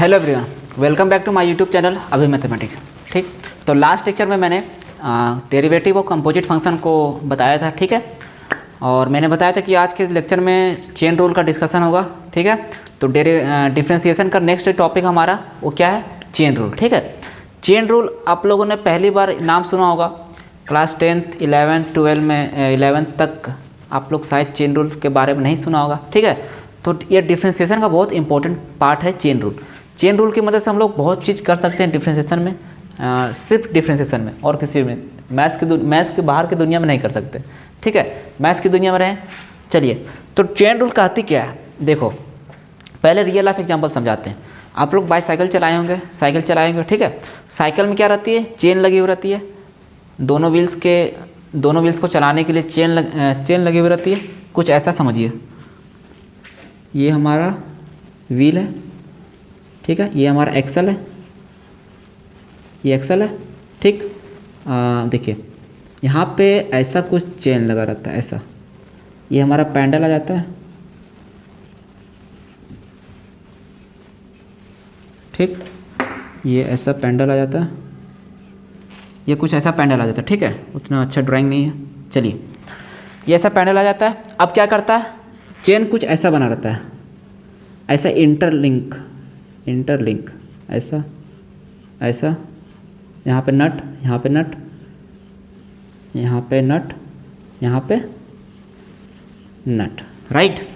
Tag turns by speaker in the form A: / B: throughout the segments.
A: Hello everyone, welcome back to my YouTube channel अभी mathematics. ठीक, तो लास्ट लेक्चर में मैंने डेरिवेटिव और कंपोजिट फंक्शन को बताया था। ठीक है, और मैंने बताया था कि आज के लेक्चर में चेन रूल का डिस्कशन होगा। ठीक है, तो डिफ्रेंसिएशन का नेक्स्ट टॉपिक हमारा वो क्या है, चेन रूल। ठीक है, चेन रूल आप लोगों ने पहली बार नाम सुना होगा क्लास 10th 11th 12 में 11th तक आप लोग शायद चेन रूल के बारे में नहीं सुना होगा। ठीक है, तो ये डिफ्रेंसिएशन का बहुत इंपॉर्टेंट पार्ट है चेन रूल। चेन रूल की मदद से हम लोग बहुत चीज़ कर सकते हैं डिफ्रेंसिएशन में, सिर्फ डिफ्रेंसिएशन में और किसी में मैथ्स के बाहर की दुनिया में नहीं कर सकते। ठीक है, मैथ्स की दुनिया में रहें। चलिए, तो चेन रूल कहती क्या है, देखो पहले रियल लाइफ एग्जांपल समझाते हैं। आप लोग बाईसाइकिल चलाए होंगे, साइकिल चलाए होंगे। ठीक है, साइकिल में क्या रहती है, चेन लगी हुई रहती है। दोनों व्हील्स को चलाने के लिए चेन लगी हुई रहती है। कुछ ऐसा समझिए, ये हमारा व्हील है। ठीक है, ये हमारा एक्सल है, ये एक्सल है। ठीक, देखिए यहाँ पे ऐसा कुछ चेन लगा रहता है, ऐसा। ये हमारा पैडल आ जाता है। ठीक, ये ऐसा पैडल आ जाता है, ये कुछ ऐसा पैडल आ जाता है। ठीक है, उतना अच्छा ड्राइंग नहीं है। चलिए, ये ऐसा पैडल आ जाता है। अब क्या करता है, चेन कुछ ऐसा बना रहता है, ऐसा इंटरलिंक ऐसा ऐसा। यहाँ पे नट, यहाँ पे नट, यहाँ पे नट, यहाँ पे नट, राइट।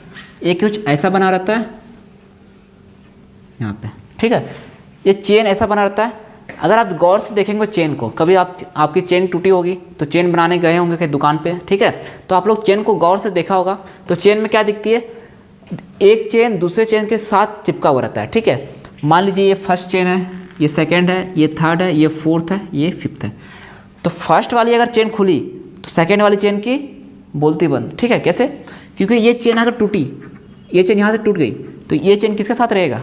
A: एक कुछ ऐसा बना रहता है यहाँ पे। ठीक है, ये चेन ऐसा बना रहता है। अगर आप गौर से देखेंगे चेन को, कभी आपकी चेन टूटी होगी तो चेन बनाने गए होंगे कहीं दुकान पे। ठीक है, तो आप लोग चेन को गौर से देखा होगा तो चेन में क्या दिखती है, एक चेन दूसरे चेन के साथ चिपका हुआ रहता है। ठीक है, मान लीजिए ये फर्स्ट चेन है, ये सेकंड है, ये थर्ड है, ये फोर्थ है, ये फिफ्थ है। तो फर्स्ट वाली अगर चेन खुली तो सेकंड वाली चेन की बोलती बंद। ठीक है, कैसे, क्योंकि ये चेन अगर टूटी, ये चेन यहाँ से टूट गई तो ये चेन किसके साथ रहेगा,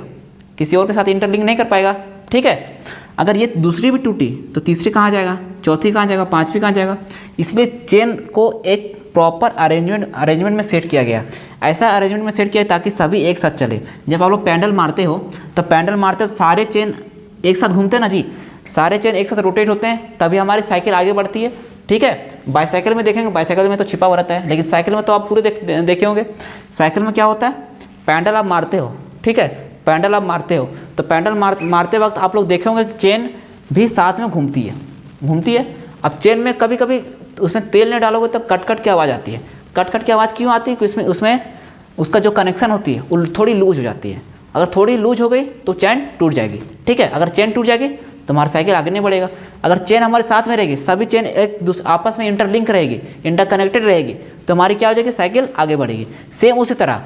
A: किसी और के साथ इंटरलिंक नहीं कर पाएगा। ठीक है, अगर ये दूसरी भी टूटी तो तीसरी कहाँ जाएगा, चौथी कहाँ जाएगा, पांचवी कहाँ जाएगा। इसलिए चेन को एक प्रॉपर अरेंजमेंट में सेट किया गया। ऐसा अरेंजमेंट में सेट किया ताकि सभी एक साथ चले। जब आप लोग पैडल मारते हो तो पैडल मारते हो सारे चेन एक साथ घूमते हैं ना जी, सारे चेन एक साथ रोटेट होते हैं, तभी हमारी साइकिल आगे बढ़ती है। ठीक है, बाईसाइकिल में देखेंगे, बाईसाइकिल में तो छिपा हुआ रहता है, लेकिन साइकिल में तो आप पूरे देखे होंगे। साइकिल में क्या होता है, पैडल आप मारते हो। ठीक है, पैडल आप मारते हो तो पैडल मारते वक्त आप लोग देखे होंगे चेन भी साथ में घूमती है। अब चेन में कभी कभी उसमें तेल नहीं डालोगे तो कट की आवाज़ आती है। कट की आवाज़ क्यों आती है, कि उसमें उसका जो कनेक्शन होती है वो थोड़ी लूज हो जाती है। अगर थोड़ी लूज हो गई तो चेन टूट जाएगी। ठीक है, अगर चेन टूट जाएगी तो हमारी साइकिल आगे नहीं बढ़ेगा। अगर चेन हमारे साथ में रहेगी, सभी चेन आपस में इंटरलिंक रहेगी, इंटरकनेक्टेड रहेगी, तो हमारी क्या हो जाएगी, साइकिल आगे बढ़ेगी। सेम उसी तरह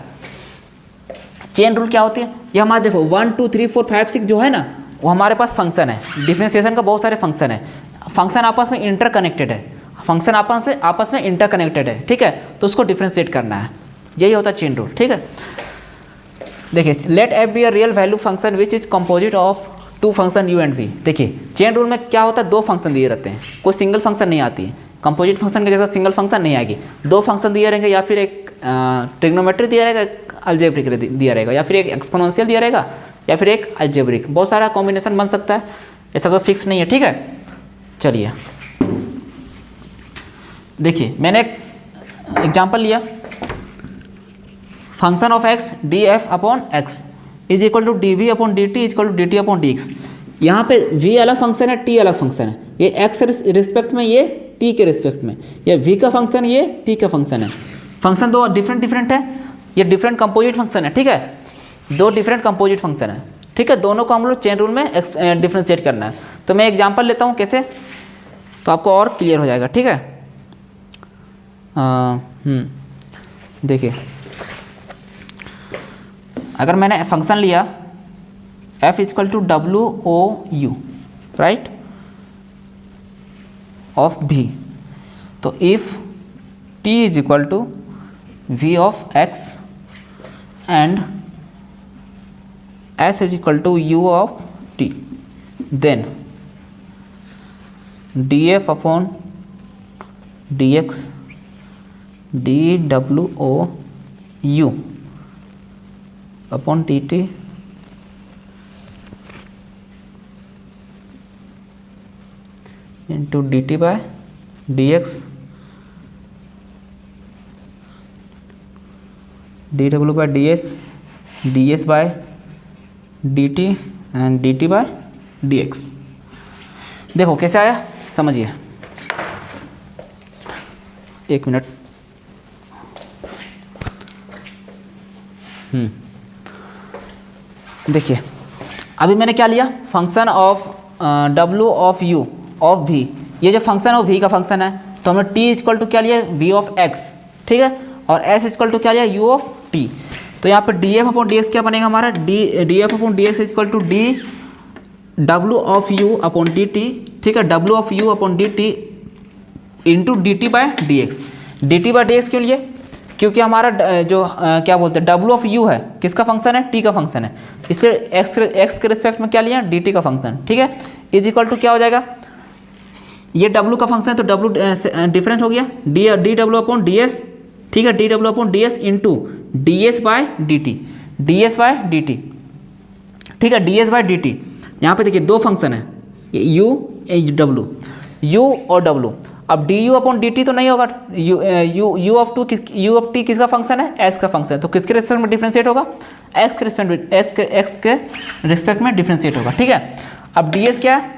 A: चेन रूल क्या होती है, ये हमारे देखो 1 2 3 4 5 6 जो है ना, वो हमारे पास फंक्शन है। डिफरेंशिएशन का बहुत सारे फंक्शन है। फंक्शन आपस में इंटरकनेक्टेड है, फंक्शन आपस में इंटरकनेक्टेड है। ठीक है, तो उसको डिफरेंशिएट करना है, यही होता है चेन रूल। ठीक है, देखिए let f be a real value function which is composite of two function u and v. देखिए चेन रूल में क्या होता है, दो फंक्शन दिए रहते हैं, कोई सिंगल फंक्शन नहीं आती है। कंपोजिट फंक्शन के जैसा सिंगल फंक्शन नहीं आएगी, दो फंक्शन दिए रहेंगे, या फिर एक ट्रिग्नोमेट्री दिया रहेगा, एक अलजेब्रिक दिया रहेगा, या फिर एक एक्सपोनेंशियल दिया रहेगा, या फिर एक अलजेब्रिक। बहुत सारा कॉम्बिनेशन बन सकता है, ऐसा कोई फिक्स नहीं है। ठीक है, चलिए देखिए मैंने एक एग्जाम्पल लिया, function of x d f upon x is equal to d v upon d t is equal to d t upon d x. यहाँ पे v अलग फंक्शन है, t अलग फंक्शन है। ये x के रिस्पेक्ट में, ये t के रिस्पेक्ट में। ये v का फंक्शन, ये t का फंक्शन है। फंक्शन दो डिफरेंट है, ये डिफरेंट कंपोजिट फंक्शन है। ठीक है, दो डिफरेंट कंपोजिट फंक्शन है। ठीक है, दोनों को हम लोग चेन रूल में डिफरेंशिएट करना है। तो मैं एग्जाम्पल लेता हूँ कैसे, तो आपको और क्लियर हो जाएगा। ठीक है, देखिए अगर मैंने फंक्शन लिया f इक्वल टू डब्ल्यू o u, right, of v, तो if t is equal to v of x and s is equal to u of t, then df upon dx dwou upon dt into d t by d x, d डब्ल्यू by d s by d t and d t by d x. देखो कैसे आया, समझिए, एक minute. देखिए अभी मैंने क्या लिया, फंक्शन ऑफ डब्ल्यू ऑफ यू ऑफ वी, ये जो फंक्शन है वो वी का फंक्शन है, तो हमने टी इक्वल टू क्या लिया, वी ऑफ एक्स, ठीक है, और एस इक्वल टू क्या लिया, यू ऑफ टी। तो यहाँ पे d f upon d x क्या बनेगा हमारा, d f upon d x equal to d डब्ल्यू of u upon d t, ठीक है, डब्ल्यू of u upon d t into d t by d x. D t by d x क्यों लिए, क्योंकि हमारा जो क्या बोलते हैं डब्ल्यू ऑफ यू है किसका फंक्शन है, टी का फंक्शन है, इसलिए एक्स के रिस्पेक्ट में क्या लिया, डी टी का फंक्शन, ठीक है, इज इक्वल टू क्या हो जाएगा, ये डब्ल्यू का फंक्शन है तो डब्ल्यू डिफरेंट हो गया, डी डब्ल्यू अपॉन डी एस, ठीक है, डी डब्ल्यू upon d s into d s by d t, d s by d t, ठीक है, d s by d t. यहाँ पे देखिए दो फंक्शन है, यू डब्ल्यू, यू और डब्ल्यू। अब d u upon d t तो नहीं होगा, यू ऑफ टी किसका फंक्शन है, एस का फंक्शन है, तो किसके रिस्पेक्ट में डिफ्रेंशिएट होगा, एक्स के रिस्पेक्ट में डिफ्रेंशिएट होगा, ठीक है। अब डी एस क्या है,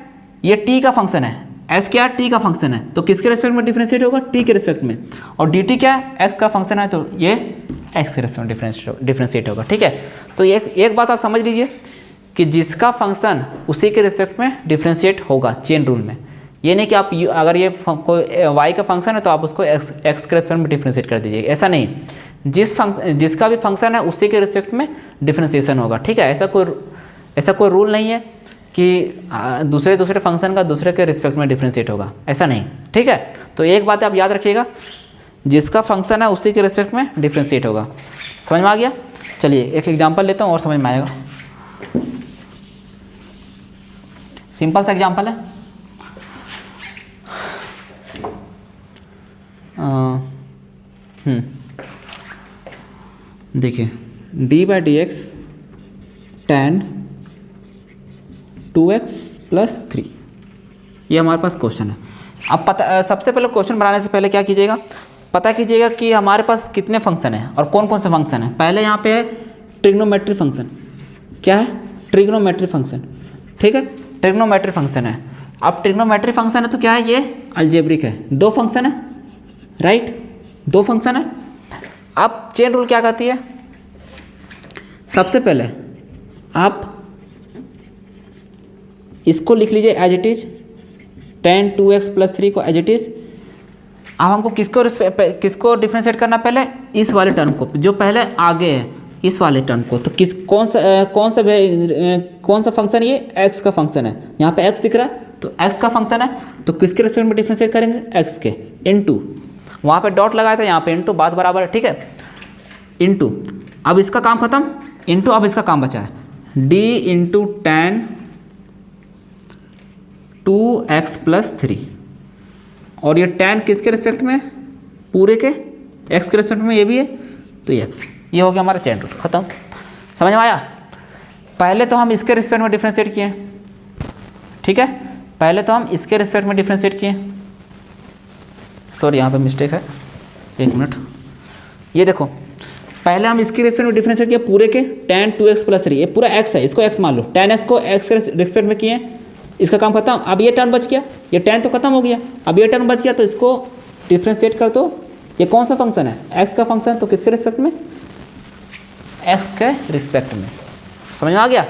A: ये टी का फंक्शन है, एस क्या है, टी का फंक्शन है, तो किसके रिस्पेक्ट में डिफ्रेंशिएट होगा, टी के रिस्पेक्ट में, और डी टी क्या है, एक्स का फंक्शन है, तो ये एक्स के रिस्पेक्ट में डिफ्रेंशिएट होगा, ठीक है। तो एक बात आप समझ लीजिए कि जिसका फंक्शन उसी के रिस्पेक्ट में डिफ्रेंशिएट होगा चेन रूल में, ये नहीं कि आप अगर ये कोई वाई का फंक्शन है तो आप उसको एक्स के रिस्पेक्ट में डिफ्रेंशिएट कर दीजिए, ऐसा नहीं, जिसका भी फंक्शन है उसी के रिस्पेक्ट में डिफ्रेंशिएशन होगा, ठीक है। ऐसा कोई रूल नहीं है कि दूसरे फंक्शन का दूसरे के रिस्पेक्ट में डिफ्रेंशिएट होगा, ऐसा नहीं, ठीक है। तो एक बात आप याद रखिएगा, जिसका फंक्शन है उसी के रिस्पेक्ट में डिफ्रेंशिएट होगा। समझ में आ गया। चलिए एक एग्जांपल लेता हूँ और समझ में आएगा। सिंपल सा एग्जांपल है, देखिए D by d x tan 2x plus 3, ये हमारे पास क्वेश्चन है। अब सबसे पहले क्वेश्चन बनाने से पहले क्या कीजिएगा, पता कीजिएगा कि हमारे पास कितने फंक्शन हैं और कौन कौन से फंक्शन हैं। पहले यहाँ पे है ट्रिग्नोमेट्री फंक्शन, क्या है, ट्रिग्नोमेट्री फंक्शन, ठीक है, ट्रिग्नोमेट्री फंक्शन है। अब ट्रिग्नोमेट्री फंक्शन है तो क्या है, ये अलजेब्रिक है, दो फंक्शन है, राइट, दो फंक्शन है। अब चेन रूल क्या कहती है, सबसे पहले आप इसको लिख लीजिए as it is, tan 2x plus 3 को एज इट इज। अब हमको किसको डिफ्रेंशिएट करना, पहले इस वाले टर्म को जो पहले आगे है, इस वाले टर्म को। तो कौन सा फंक्शन, ये x का फंक्शन है, यहाँ पे x दिख रहा है तो x का फंक्शन है, तो किसके रिस्पेक्ट में डिफ्रेंशिएट करेंगे, x के, इनटू, वहाँ पे डॉट लगाया था, यहाँ पे इनटू, बात बराबर है, ठीक है, इनटू। अब इसका काम खत्म, इनटू, अब इसका काम बचा है d into tan 2x plus 3, और ये tan किसके रिस्पेक्ट में, पूरे के x के रिस्पेक्ट में, ये भी है तो x, ये हो गया हमारा चेन रूल, खत्म। समझ में आया। पहले तो हम इसके रिस्पेक्ट में डिफ्रेंशिएट किए, ठीक है, पहले तो हम इसके रिस्पेक्ट में डिफ्रेंशिएट किए, सॉरी यहाँ पे मिस्टेक है, एक मिनट, ये देखो पहले हम इसके रिस्पेक्ट में डिफ्रेंशिएट किया पूरे के tan 2x प्लस 3, ये पूरा x है, इसको x मान लो, tan x को x के रिस्पेक्ट में किए, इसका काम खत्म। अब ये टर्म बच गया, ये tan तो खत्म हो गया, अब ये टर्म बच गया, तो इसको डिफ्रेंशिएट कर दो। ये कौन सा फंक्शन है, x का फंक्शन, तो किसके रिस्पेक्ट में, x के रिस्पेक्ट में। समझ में आ गया,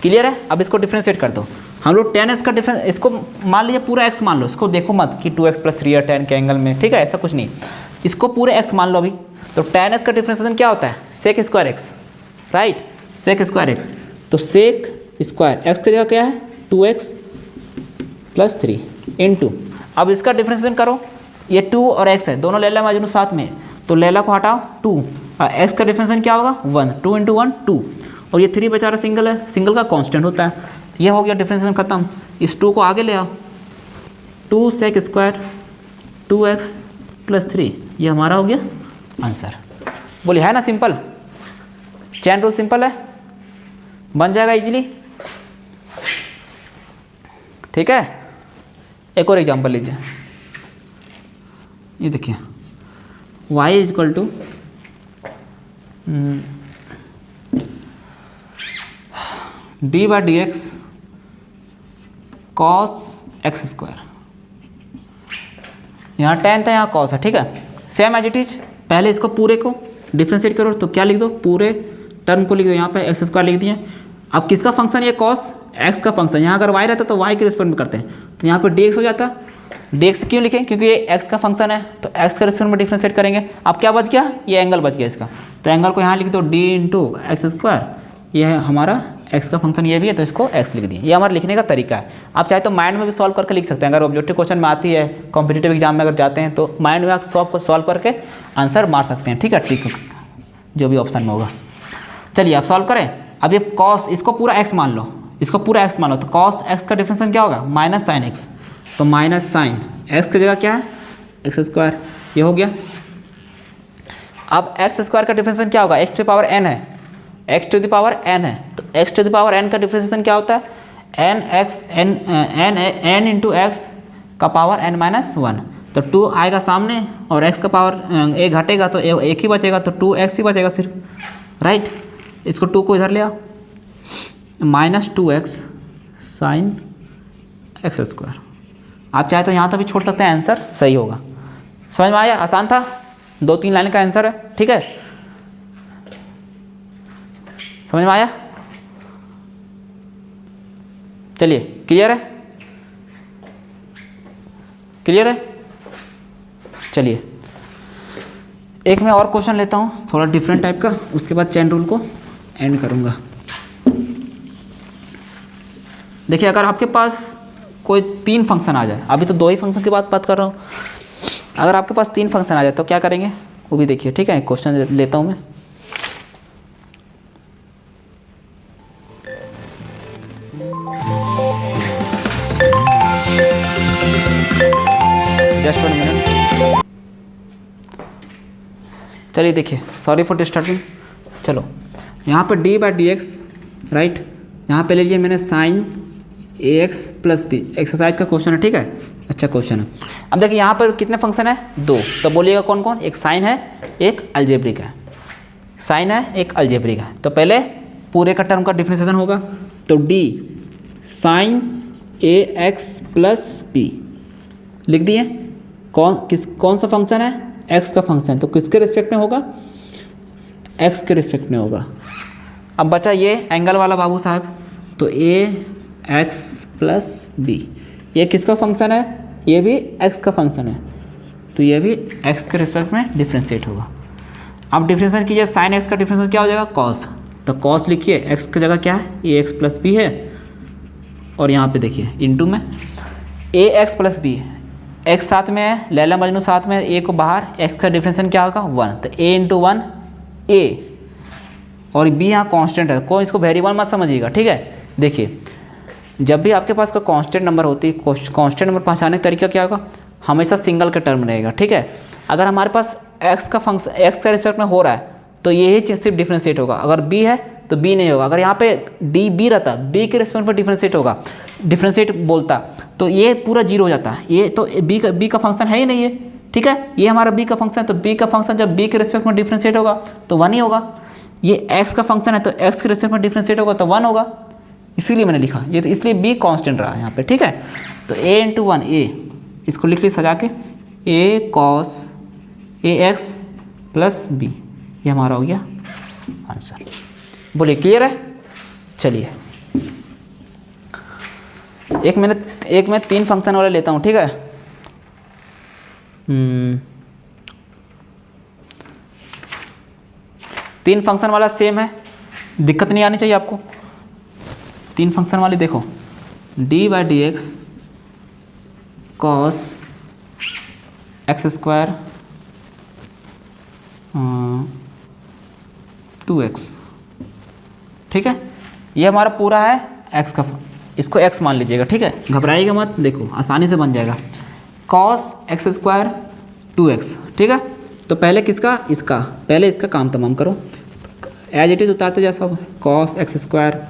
A: क्लियर है। अब इसको डिफ्रेंशिएट कर दो, हम लोग tan x का डिफरेंस, इसको मान लीजिए पूरा x मान लो, इसको देखो मत कि 2x प्लस 3 या tan के एंगल में, ठीक है, ऐसा कुछ नहीं, इसको पूरे x मान लो अभी। तो tan x का डिफ्रेंशिएशन क्या होता है, sec square x, right, sec square x। तो सेक स्क्वायर x की जगह क्या है, 2x प्लस 3 इंटू, अब इसका डिफ्रेंशिएशन करो, ये 2 और x है, दोनों लैला मजनू साथ में, तो लैला को हटाओ 2, और x का डिफ्रेंशिएशन क्या होगा 1, 2 इंटू 1 2, और ये 3 बेचारा सिंगल है, सिंगल का कांस्टेंट होता है। ये हो गया डिफ्रेंशिएशन खत्म। इस 2 को आगे ले आओ, 2 सेक स्क्वायर 2x प्लस 3, ये हमारा हो गया आंसर। बोलिए है ना सिंपल, चैन रूल सिंपल है, बन जाएगा इजीली, ठीक है। एक और एग्जांपल लीजिए, ये देखिए y is equal to d by d x cos x square, यहाँ टेन था, यहाँ कॉस है, ठीक है। सेम एज इट इज, पहले इसको पूरे को डिफ्रेंशिएट करो तो क्या लिख दो, पूरे टर्म को लिख दो, यहाँ पे एक्स स्क्वायर लिख दिए। अब किसका फंक्शन, ये कॉस एक्स का फंक्शन, यहाँ अगर y रहता तो y के रिस्पेक्ट में करते हैं, तो यहाँ पे dx हो जाता। dx क्यों लिखें, क्योंकि ये x का फंक्शन है, तो x के रिस्पेक्ट में डिफ्रेंशिएट करेंगे। अब क्या बच गया, ये एंगल बच गया इसका, तो एंगल को यहाँ लिख दो d इंटू एक्स स्क्वायर, ये है हमारा x का फंक्शन, ये भी है तो इसको x लिख दिए। ये हमारा लिखने का तरीका है। आप चाहे तो माइंड में भी सॉल्व करके लिख सकते हैं, अगर ऑब्जेक्टिव क्वेश्चन में आती है, कॉम्पिटिटिव एग्जाम में अगर जाते हैं तो माइंड में आप सॉल्व करके आंसर मार सकते हैं, ठीक है, ठीक, जो भी ऑप्शन में होगा। चलिए आप सॉल्व करें। अब ये कॉस, इसको पूरा x मान लो, इसको पूरा x मान लो, तो कॉस x का डिफरेंशियल क्या होगा, माइनस साइन x, तो माइनस साइन x की जगह क्या है, एक्स स्क्वायर, ये हो गया। अब एक्स स्क्वायर का डिफरेंशियल क्या होगा, x to the power n है, x to the power n है, तो x to the power n का डिफरेंशिएशन क्या होता है, n इंटू एक्स का पावर n माइनस 1, तो 2 आएगा सामने और x का पावर एक घटेगा तो एक ही बचेगा, तो 2x ही बचेगा सिर्फ, राइट। इसको 2 को इधर ले आओ, minus 2x sine x square. आप चाहे तो यहाँ तक भी छोड़ सकते हैं, आंसर सही होगा। समझ में आया, आसान था, 2-3 लाइन का आंसर है, ठीक है, समझ में आया। चलिए क्लियर है, क्लियर है। चलिए एक मैं और क्वेश्चन लेता हूँ थोड़ा डिफरेंट टाइप का, उसके बाद चेन रूल को एंड करूँगा। देखिए अगर आपके पास कोई 3 फंक्शन आ जाए, अभी तो 2 ही फंक्शन की बात कर रहा हूँ, अगर आपके पास 3 फंक्शन आ जाए तो क्या करेंगे वो भी देखिए, ठीक है। क्वेश्चन लेता हूँ मैं, जस्ट 1 मिनट। चलिए देखिए, सॉरी फॉर डिस्टर्बिंग। चलो यहाँ पर D by d x, right, यहाँ पे ले लिया मैंने साइन ए एक्स प्लस बी, एक्सरसाइज का क्वेश्चन है, ठीक है, अच्छा क्वेश्चन है। अब देखिए यहाँ पर कितने फंक्शन है, 2, तो बोलिएगा कौन कौन, एक साइन है, एक अलजेब्रिक है, साइन है, एक अलजेब्रिक है। तो पहले पूरे का टर्म का डिफरेंशिएशन होगा, तो डी साइन ए एक्स प्लस बी लिख दिए। कौन सा फंक्शन है, एक्स का फंक्शन, तो किसके रिस्पेक्ट में होगा, एक्स के रिस्पेक्ट में होगा। अब बचा ये एंगल वाला बाबू साहब, तो ए एक्स प्लस बी, ये किसका फंक्शन है, ये भी एक्स का फंक्शन है, तो ये भी एक्स के रिस्पेक्ट में डिफ्रेंशिएट होगा। अब डिफ्रेंशिएट कीजिए, साइन एक्स का डिफ्रेंशिएट क्या हो जाएगा, कॉस, तो कॉस लिखिए, एक्स की जगह क्या है, ए एक्स प्लस बी है, और यहाँ पे देखिए इंटू में ए एक्स प्लस बी, एक्स साथ में है, लैला मजनू साथ में, ए को बाहर, एक्स का डिफरेंशिएशन क्या होगा 1, तो ए इंटू 1 ए, और बी यहाँ कांस्टेंट है, कोई इसको वेरिएबल मत समझिएगा, ठीक है। देखिए जब भी आपके पास कोई कांस्टेंट नंबर होती है, कांस्टेंट नंबर पहचानने का तरीका क्या होगा, हमेशा सिंगल का टर्म रहेगा, ठीक है। अगर हमारे पास एक्स का फंक्शन एक्स का रिस्पेक्ट में हो रहा है तो यही चीज़ सिर्फ डिफरेंशिएट होगा, अगर बी है तो बी नहीं होगा। अगर यहाँ पे डी बी रहता, बी के रिस्पेक्ट में डिफरेंशिएट होगा, डिफरेंशिएट बोलता, तो ये पूरा 0 हो जाता, ये तो बी का फंक्शन है ही नहीं है, ठीक है। ये हमारा बी का फंक्शन है, तो बी का फंक्शन जब बी के रिस्पेक्ट में डिफरेंशिएट होगा तो 1 ही होगा। ये एक्स का फंक्शन है, तो एक्स के रिस्पेक्ट में डिफरेंशिएट होगा तो 1 होगा, इसीलिए मैंने लिखा ये, तो इसलिए बी कांस्टेंट रहा यहाँ पे, ठीक है। तो a इंटू 1 ए, इसको लिख ली सजा के, a cos a x plus b, ये हमारा हो गया आंसर। बोलिए क्लियर है। चलिए एक मैं 3 फंक्शन वाले लेता हूँ, ठीक है। 3 फंक्शन वाला सेम है, दिक्कत नहीं आनी चाहिए आपको। 3 फंक्शन वाली देखो, D by d x cos x square 2x, ठीक है। ये हमारा पूरा है x का, इसको x मान लीजिएगा, ठीक है, घबराइएगा मत, देखो आसानी से बन जाएगा। कॉस एक्स स्क्वायर 2x, ठीक है। तो पहले किसका, इसका, पहले इसका काम तमाम करो, एज इट इज उतारते जैसा, cos x square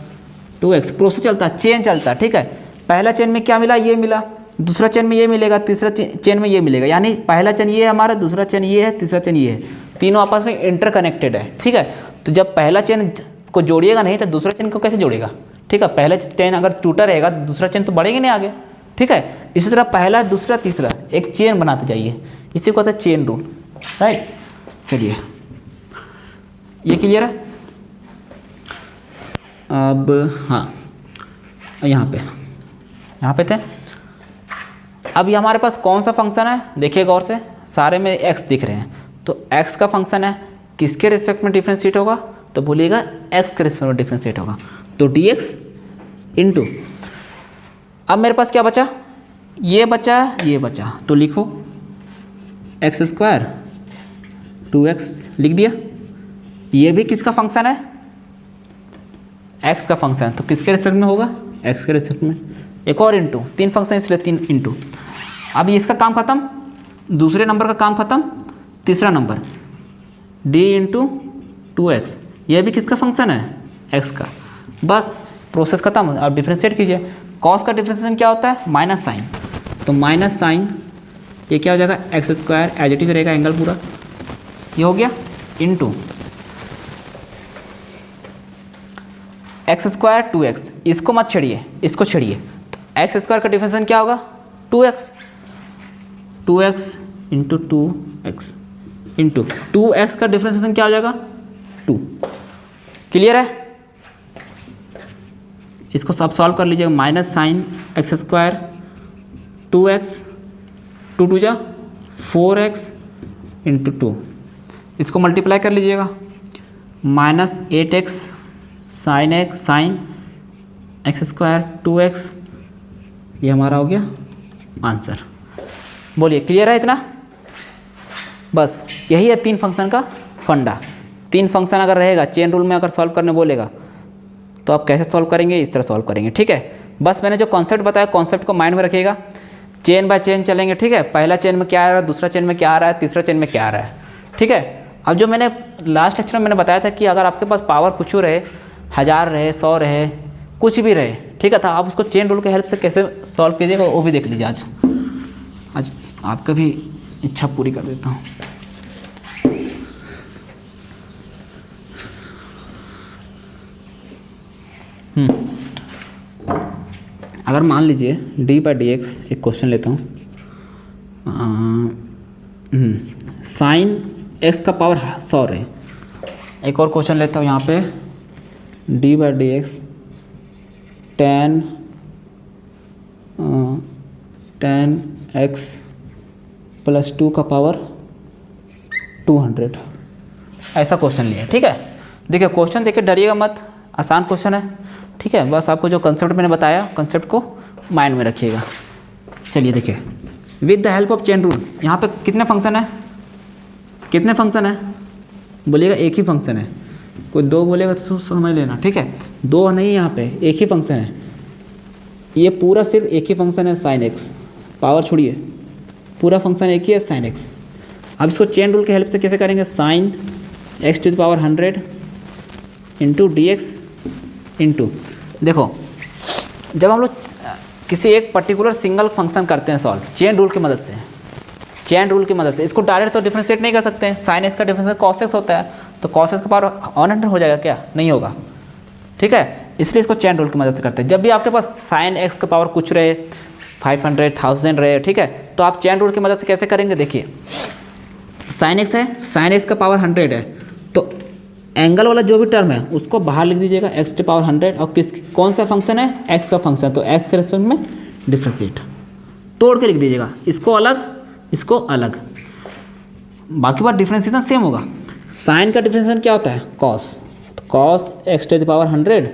A: 2x, process चलता, चेन चलता, ठीक है। पहला चेन में क्या मिला, ये मिला, दूसरा चेन में ये मिलेगा, तीसरा चेन में ये मिलेगा, यानी पहला चेन ये है हमारा, दूसरा चेन ये है, तीसरा चेन ये है, तीनों आपस में इंटरकनेक्टेड है। ठीक है, तो जब पहला चेन को जोड़िएगा नहीं तो दूसरा चेन को कैसे जोड़ेगा? ठीक है, पहला चेन अगर टूटा रहेगा तो दूसरा चेन तो बढ़ेगा नहीं आगे। ठीक है, इसी तरह पहला, दूसरा, तीसरा एक चेन बनाते जाइए, इसी को कहते हैं चेन रूल। राइट, चलिए ये क्लियर है। अब हाँ, यहाँ पे थे। अब ये हमारे पास कौन सा फंक्शन है, देखिए गौर से, सारे में x दिख रहे हैं, तो x का फंक्शन है, किसके रिस्पेक्ट में डिफ्रेंशिएट होगा? तो बोलिएगा x के रिस्पेक्ट में डिफ्रेंशिएट होगा, तो dx इंटू, अब मेरे पास क्या बचा? ये बचा, ये बचा, तो लिखो x स्क्वायर 2x लिख दिया। ये भी किसका फंक्शन है? x का फंक्शन, तो किसके रिस्पेक्ट में होगा? x के रिस्पेक्ट में। एक और इंटू, 3 फंक्शन इसलिए 3 इंटू। अब इसका काम खत्म, दूसरे नंबर का काम खत्म, तीसरा नंबर d इंटू 2x, यह भी किसका फंक्शन है? x का। बस प्रोसेस खत्म, अब डिफ्रेंशिएट कीजिए। कॉस का डिफ्रेंशिएशन क्या होता है? माइनस साइन, तो माइनस साइन ये क्या हो जाएगा? X square, as it is रहेगा एंगल पूरा, ये हो गया, इंटू एक्स स्क्वायर 2x, इसको मत छेड़िए, इसको छेड़िए, तो एक्स स्क्वायर का डिफरेंशिएशन क्या होगा? 2x, 2x into 2x into 2x का डिफरेंशिएशन क्या हो जाएगा? 2। क्लियर है? इसको सब सॉल्व कर लीजिएगा, minus sine x square 2x, 2 2 जा 4x इंटू 2, इसको मल्टीप्लाई कर लीजिएगा, minus 8x sine x sine x square 2x, ये हमारा हो गया आंसर। बोलिए क्लियर है इतना? बस यही है 3 फंक्शन का फंडा। 3 फंक्शन अगर रहेगा, चेन रूल में अगर सॉल्व करने बोलेगा तो आप कैसे सॉल्व करेंगे? इस तरह सॉल्व करेंगे। ठीक है, बस मैंने जो कॉन्सेप्ट बताया, कॉन्सेप्ट को माइंड में रखिएगा, चेन बाय चेन चलेंगे। ठीक है, पहला चेन में क्या आ रहा है, दूसरा चेन में क्या आ रहा है, तीसरा चेन में क्या आ रहा है। ठीक है, अब जो मैंने लास्ट लेक्चर में मैंने बताया था कि अगर आपके पास पावर कुछ रहे, 1000 रहे, 100 रहे, कुछ भी रहे, ठीक है, था आप उसको चेन रूल के हेल्प से कैसे सॉल्व कीजिएगा वो भी देख लीजिए। आज आपका भी इच्छा पूरी कर देता हूँ। अगर मान लीजिए d/dx, एक क्वेश्चन लेता हूँ, साइन x का पावर 100 रहे। एक और क्वेश्चन लेता हूँ यहाँ पे, d/dx tan x प्लस 2 का पावर 200, ऐसा क्वेश्चन लिया। ठीक है, देखिए क्वेश्चन देखिए, डरिएगा मत, आसान क्वेश्चन है। ठीक है, बस आपको जो कंसेप्ट मैंने बताया, कंसेप्ट को माइंड में रखिएगा। चलिए देखिए, with the help of chain rule, यहाँ पे कितने फंक्शन है? कितने फंक्शन है? बोलिएगा एक ही फंक्शन है। कोई 2 बोलेगा तो समझ लेना। ठीक है, 2 नहीं, यहाँ पे एक ही फंक्शन है, ये पूरा सिर्फ एक ही फंक्शन है, साइन एक्स। पावर छोड़िए, पूरा फंक्शन एक ही है, साइन एक्स। अब इसको चेन रूल के हेल्प से कैसे करेंगे? Sine x to the power 100 into d x into, देखो जब हम लोग किसी एक पर्टिकुलर सिंगल फंक्शन करते हैं सॉल्व चेन रूल की मदद से, चेन रूल की मदद से, इसको डायरेक्ट तो डिफरेंशिएट नहीं कर सकते हैं। साइन एक्स का डिफरेंशिएट कॉस एक्स होता है, तो कॉस एक्स का पावर 100 हो जाएगा क्या? नहीं होगा। ठीक है, इसलिए इसको चेन रूल की मदद से करते हैं। जब भी आपके पास साइन एक्स का पावर कुछ रहे, 500, 1000 रहे, ठीक है, तो आप चेन रूल की मदद से कैसे करेंगे? देखिए साइन एक्स है, साइन एक्स का पावर 100 है, तो एंगल वाला जो भी टर्म है उसको बाहर लिख दीजिएगा, एक्स टू पावर 100, और कौन सा फंक्शन है? एक्स का फंक्शन, तो एक्स के रिस्पेक्ट में डिफरेंशिएट तोड़ के लिख दीजिएगा, इसको अलग, इसको अलग, बाकी बात डिफरेंशिएशन सेम होगा। साइन का डिफरेंशिएशन क्या होता है? कॉस, तो cos x to the power 100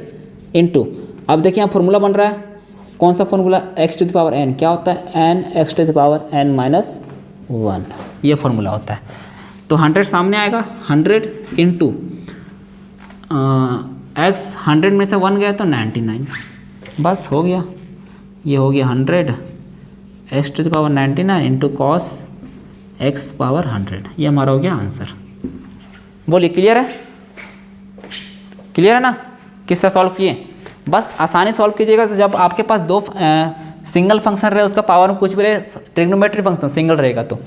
A: into, अब देखिए यहाँ फॉर्मूला बन रहा है, कौन सा formula? X to the power n, क्या होता है? N x to the power n minus 1, ये फॉर्मूला होता है। तो 100 सामने आएगा, 100 इंटू एक्स, 100 में से 1 गया तो 99, बस हो गया, ये हो गया 100 x to the power 99 into cos x power 100, ये हमारा हो गया आंसर। बोलिए क्लियर है? क्लियर है ना? किससे सॉल्व किए? बस आसानी सॉल्व कीजिएगा जब आपके पास सिंगल फंक्शन रहे उसका पावर में कुछ भी रहे, ट्रिग्नोमेट्री फंक्शन सिंगल रहेगा तो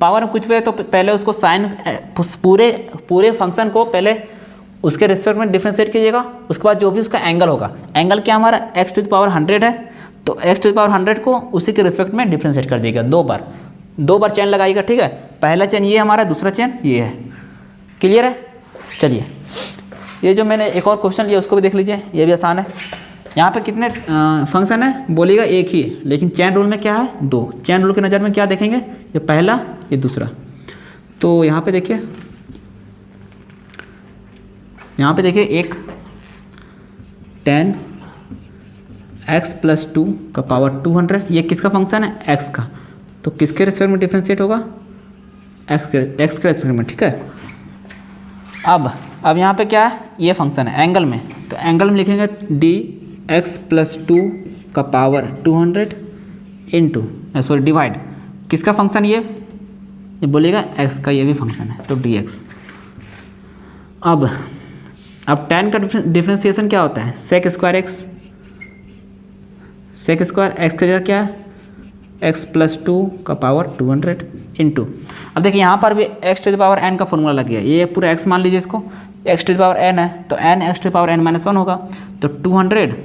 A: पावर में कुछ भी रहे तो पहले उसको साइन पूरे फंक्शन को पहले उसके रिस्पेक्ट में डिफ्रेंशिएट कीजिएगा। उसके बाद जो भी उसका एंगल होगा, एंगल क्या हमारा x टू द पावर 100 है, तो x टू द पावर 100 को उसी के रिस्पेक्ट में डिफ्रेंशिएट कर दीजिएगा। दो बार चेन लगाइएगा, ठीक है। पहला चेन ये हमारा, दूसरा चेन ये है। क्लियर है? चलिए ये जो मैंने एक और क्वेश्चन लिया उसको भी देख लीजिए, ये भी आसान है। यहाँ पे कितने फंक्शन है बोलिएगा? एक ही है, लेकिन चेन रूल में क्या है? 2। चेन रूल की नज़र में क्या देखेंगे? ये पहला, ये दूसरा। तो यहाँ पे देखिए, एक 10x + 2 का पावर 200, ये किसका फंक्शन है? x का। तो किसके रिस्पेक्ट में डिफ्रेंशिएट होगा? x के रिस्पेक्ट में, ठीक है। अब यहाँ पे क्या है? ये फंक्शन है एंगल में, तो एंगल में लिखेंगे dx + 2 का पावर 200 इंटू डिवाइड किसका फंक्शन? ये बोलेगा x का, ये भी फंक्शन है तो dx। अब tan का डिफ्रेंसिएशन क्या होता है? sec स्क्वायर x की जगह क्या है? x + 2 का पावर 200 इंटू, अब देखिए यहाँ पर भी x to the power n का फॉर्मूला लग गया। ये पूरा x मान लीजिए, इसको x to the power n है तो n x to the power n - 1 होगा। तो 200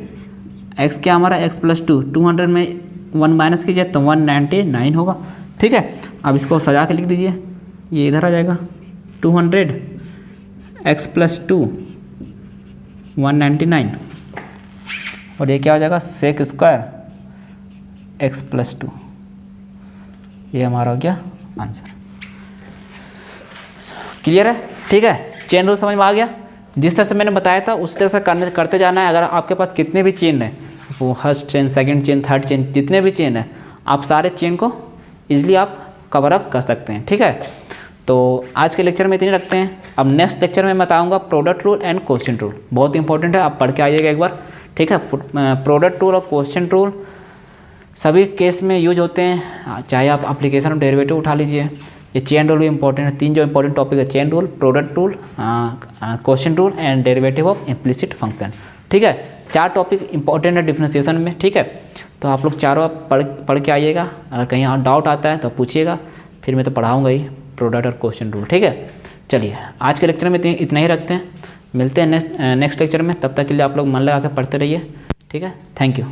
A: x क्या हमारा? x + 2, 200 में 1 माइनस कीजिए तो 199 होगा, ठीक है। अब इसको सजा के लिख दीजिए, ये इधर आ जाएगा 200 x + 2 199, और ये क्या हो जाएगा? sec square x + 2। ये हमारा हो गया आंसर। क्लियर है? ठीक है, चेन रूल समझ में आ गया। जिस तरह से मैंने बताया था उस तरह से करते जाना है। अगर आपके पास कितने भी चेन है, वो first chain, second chain, third chain, जितने भी चेन है, आप सारे चेन को इजीली आप कवर अप कर सकते हैं, ठीक है। तो आज के लेक्चर में इतनी रखते हैं। अब नेक्स्ट लेक्चर में मैं बताऊंगा product rule and quotient rule, बहुत इंपॉर्टेंट है, आप पढ़ के आइएगा एक बार, ठीक है। प्रोडक्ट रूल और क्वोशिएंट रूल सभी केस में यूज होते हैं, चाहे आप एप्लीकेशन ऑफ डेरिवेटिव उठा लीजिए। ये चेन रूल भी इंपॉर्टेंट है। 3 जो इंपॉर्टेंट टॉपिक है, chain rule, product rule, quotient rule and derivative of implicit function, ठीक है। 4 टॉपिक इंपॉर्टेंट है डिफरेंशिएशन में, ठीक है। तो आप लोग चारों पढ़ के आइएगा। अगर कहीं और डाउट आता है तो पूछिएगा, फिर मैं तो पढ़ाऊँगा ही प्रोडक्ट और क्वोशिएंट रूल, ठीक है। चलिए आज के लेक्चर में इतना ही रखते हैं, मिलते हैं नेक्स्ट लेक्चर में। तब तक के लिए आप लोग मन लगा के पढ़ते रहिए, ठीक है। Thank you.